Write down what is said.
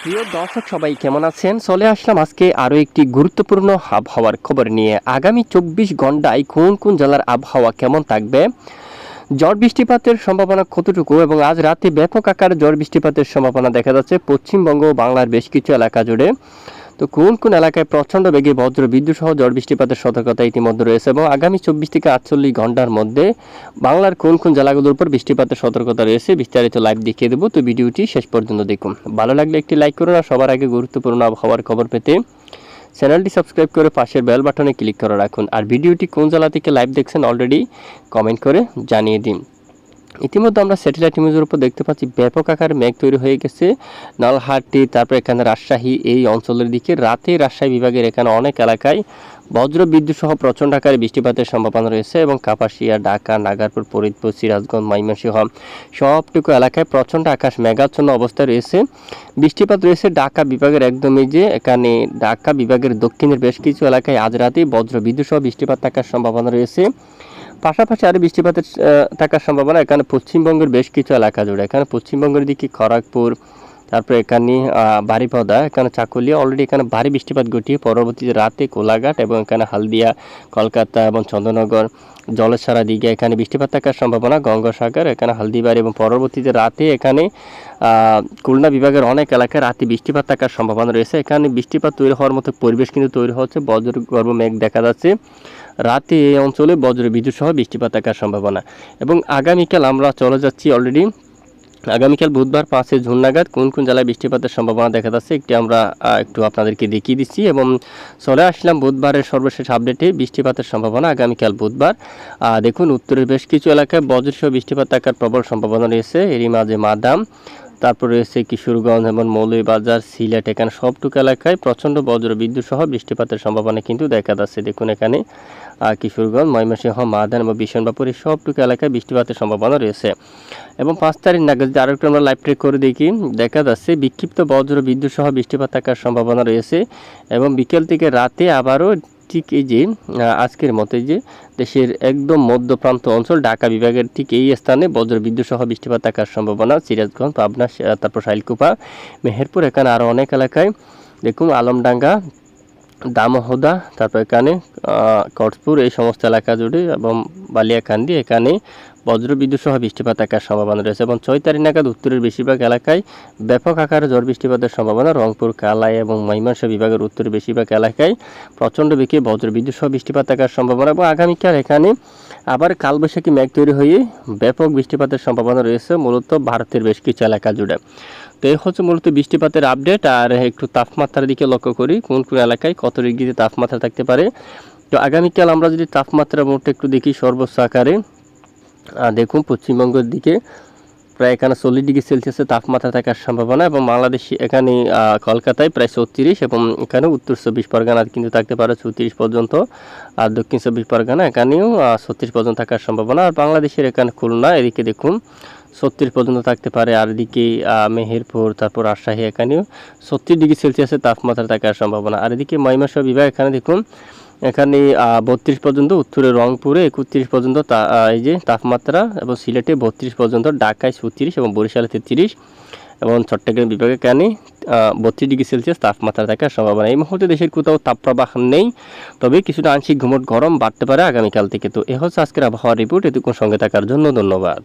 প্রিয় দর্শক সবাই কেমন আছেন? চলে আসলাম আজকে আরও একটি গুরুত্বপূর্ণ আবহাওয়ার খবর নিয়ে। আগামী 24 ঘন্টায় কোন কোন জেলার আবহাওয়া কেমন থাকবে, ঝড় বৃষ্টিপাতের সম্ভাবনা কতটুকু এবং আজ রাতে ব্যাপক আকারে ঝড় বৃষ্টিপাতের সম্ভাবনা দেখা যাচ্ছে পশ্চিমবঙ্গ ও বাংলার বেশ কিছু এলাকা জুড়ে। তো কোন কোন এলাকায় প্রচণ্ড বেগে বজ্র বিদ্যুৎ সহ ঝড় বৃষ্টিপাতের সতর্কতা ইতিমধ্যে রয়েছে এবং আগামী 24 থেকে 48 ঘন্টার মধ্যে বাংলার কোন কোন জেলাগুলোর উপর বৃষ্টিপাতের সতর্কতা রয়েছে বিস্তারিত লাইভ দেখিয়ে দেবো। তো ভিডিওটি শেষ পর্যন্ত দেখুন। ভালো লাগলে একটি লাইক করুন আর সবার আগে গুরুত্বপূর্ণ আবহাওয়ার খবর পেতে চ্যানেলটি সাবস্ক্রাইব করে পাশের বেল বাটনে ক্লিক করে রাখুন। আর ভিডিওটি কোন জেলা থেকে লাইভ দেখছেন অলরেডি কমেন্ট করে জানিয়ে দিন। ইতিমধ্যে আমরা স্যাটেলাইট ইমেজের উপর দেখতে পাচ্ছি ব্যাপক আকারে মেঘ তৈরি হয়ে গেছে নলহাটি, তারপর এখানে রাজশাহী এই অঞ্চলের দিকে। রাতে রাজশাহী বিভাগের এখানে অনেক এলাকায় বজ্র বিদ্যুৎ সহ প্রচণ্ড আকারে বৃষ্টিপাতের সম্ভাবনা রয়েছে এবং কাপাসিয়া, ঢাকা, নাগারপুর, ফরিদপুর, সিরাজগঞ্জ, ময়মনসিংহ সবটুকু এলাকায় প্রচণ্ড আকাশ মেঘাচ্ছন্ন অবস্থায় রয়েছে। বৃষ্টিপাত রয়েছে ঢাকা বিভাগের একদমই যে এখানে ঢাকা বিভাগের দক্ষিণের বেশ কিছু এলাকায় আজ রাতে বজ্র বিদ্যুৎ সহ বৃষ্টিপাত থাকার সম্ভাবনা রয়েছে। পাশাপাশি আরও বৃষ্টিপাতের থাকার সম্ভাবনা এখানে পশ্চিমবঙ্গের বেশ কিছু এলাকা জুড়ে। এখানে পশ্চিমবঙ্গের দিকে খড়গপুর, তারপরে এখানে বারিপদা, এখানে চাকুলিয়া অলরেডি এখানে ভারী বৃষ্টিপাত ঘটিয়ে পরবর্তীতে রাতে কোলাঘাট এবং এখানে হালদিয়া, কলকাতা এবং চন্দ্রনগর, জলেশ্বরা দিকে এখানে বৃষ্টিপাত থাকার সম্ভাবনা। গঙ্গাসাগর, এখানে হালদিবাড়ি এবং পরবর্তীতে রাতে এখানে খুলনা বিভাগের অনেক এলাকায় রাতে বৃষ্টিপাত থাকার সম্ভাবনা রয়েছে। এখানে বৃষ্টিপাত তৈরি হওয়ার মতো পরিবেশ কিন্তু তৈরি হচ্ছে, বজ্রগর্ভ মেঘ দেখা যাচ্ছে। রাতে এই অঞ্চলে বজ্র বিদ্যুৎ সহ বৃষ্টিপাত থাকার সম্ভাবনা। এবং আগামীকাল আমরা চলে যাচ্ছি অলরেডি আগামীকাল বুধবার 5 জুন নাগাদ কোন কোন জেলায় বৃষ্টিপাতের সম্ভাবনা দেখা যাচ্ছে একটি আমরা একটু আপনাদেরকে দেখিয়ে দিচ্ছি। এবং চলে আসলাম বুধবারের সর্বশেষ আপডেটে বৃষ্টিপাতের সম্ভাবনা আগামীকাল বুধবার। দেখুন উত্তরের বেশ কিছু এলাকায় বজ্রসহ বৃষ্টিপাত থাকার প্রবল সম্ভাবনা রয়েছে। এরই মাঝে মাদাম, তারপর রয়েছে কিশোরগঞ্জ এবং মৌলভীবাজার, সিলেট, এখানে সবটুকু এলাকায় প্রচণ্ড বজ্র বিদ্যুৎ সহ বৃষ্টিপাতের সম্ভাবনা কিন্তু দেখা যাচ্ছে। দেখুন এখানে কিশোরগঞ্জ, ময়মনসিংহ, মাদান এবং বিশনবাপুর এই সবটুকু এলাকায় বৃষ্টিপাতের সম্ভাবনা রয়েছে। এবং 5 তারিখ নাগাদ যদি আরেকটু আমরা লাইভ ট্রেক করে দেখি, দেখা যাচ্ছে বিক্ষিপ্ত বজ্র বিদ্যুৎ সহ বৃষ্টিপাত থাকার সম্ভাবনা রয়েছে। এবং বিকেল থেকে রাতে আবারও ঠিক এই যে আজকের মতো যে দেশের একদম মধ্যপ্রান্ত অঞ্চল ঢাকা বিভাগের ঠিক এই স্থানে বজ্র বিদ্যুৎ সহ বৃষ্টিপাত থাকার সম্ভাবনা। সিরাজগঞ্জ, পাবনা, তারপর শাইলকুপা, মেহেরপুর, এখানে আরও অনেক এলাকায় দেখুন আলমডাঙ্গা, দামোহদা, তারপর এখানে কটপুর এই সমস্ত এলাকা জুড়ে এবং বালিয়াকান্দি এখানে বজ্র বিদ্যুৎ সহ বৃষ্টিপাত থাকার সম্ভাবনা রয়েছে। এবং 6 তারিখ নাগাদ উত্তরের বেশিরভাগ এলাকায় ব্যাপক আকারে ঝড় বৃষ্টিপাতের সম্ভাবনা। রংপুর, কালাই এবং ময়মনসিংহ বিভাগের উত্তরের বেশিরভাগ এলাকায় প্রচণ্ড বেগে বজ্র বিদ্যুৎ সহ বৃষ্টিপাত থাকার সম্ভাবনা। এবং আগামীকাল এখানে আবার কালবৈশাখী মেঘ তৈরি হয়ে ব্যাপক বৃষ্টিপাতের সম্ভাবনা রয়েছে মূলত ভারতের বেশ কিছু এলাকা জুড়ে। তো এই হচ্ছে মূলত বৃষ্টিপাতের আপডেট। আর একটু তাপমাত্রার দিকে লক্ষ্য করি কোন কোন এলাকায় কত ডিগ্রিতে তাপমাত্রা থাকতে পারে। তো আগামীকাল আমরা যদি তাপমাত্রা মোট একটু দেখি সর্বোচ্চ আকারে, দেখুন পশ্চিমবঙ্গের দিকে প্রায় এখানে 40 ডিগ্রি সেলসিয়াসের তাপমাত্রা থাকার সম্ভাবনা। এবং বাংলাদেশ এখানে কলকাতায় প্রায় 36 এবং এখানে উত্তর 24 পরগনা কিন্তু থাকতে পারে 34 পর্যন্ত। আর দক্ষিণ 24 পরগনা এখানেও 36 পর্যন্ত থাকার সম্ভাবনা। আর বাংলাদেশের এখানে খুলনা এদিকে দেখুন 36 পর্যন্ত থাকতে পারে। আর এদিকে মেহেরপুর, তারপর রাজশাহী এখানেও 36 ডিগ্রি সেলসিয়াসের তাপমাত্রা থাকার সম্ভাবনা। আর এদিকে ময়মনসিংহ বিভাগ এখানে দেখুন এখানে 32 পর্যন্ত, উত্তরে রংপুরে 31 পর্যন্ত এই যে তাপমাত্রা, এবং সিলেটে 32 পর্যন্ত, ঢাকায় 36 এবং বরিশালে 33 এবং চট্টগ্রাম বিভাগে এখানে 32 ডিগ্রি সেলসিয়াস তাপমাত্রা থাকার সম্ভাবনা। এই মুহূর্তে দেশের কোথাও তাপপ্রবাহ নেই, তবে কিছুটা আংশিক ঘুমট গরম বাড়তে পারে আগামীকাল থেকে। তো এ হচ্ছে আজকের আবহাওয়া রিপোর্ট। এতক্ষণ সঙ্গে থাকার জন্য ধন্যবাদ।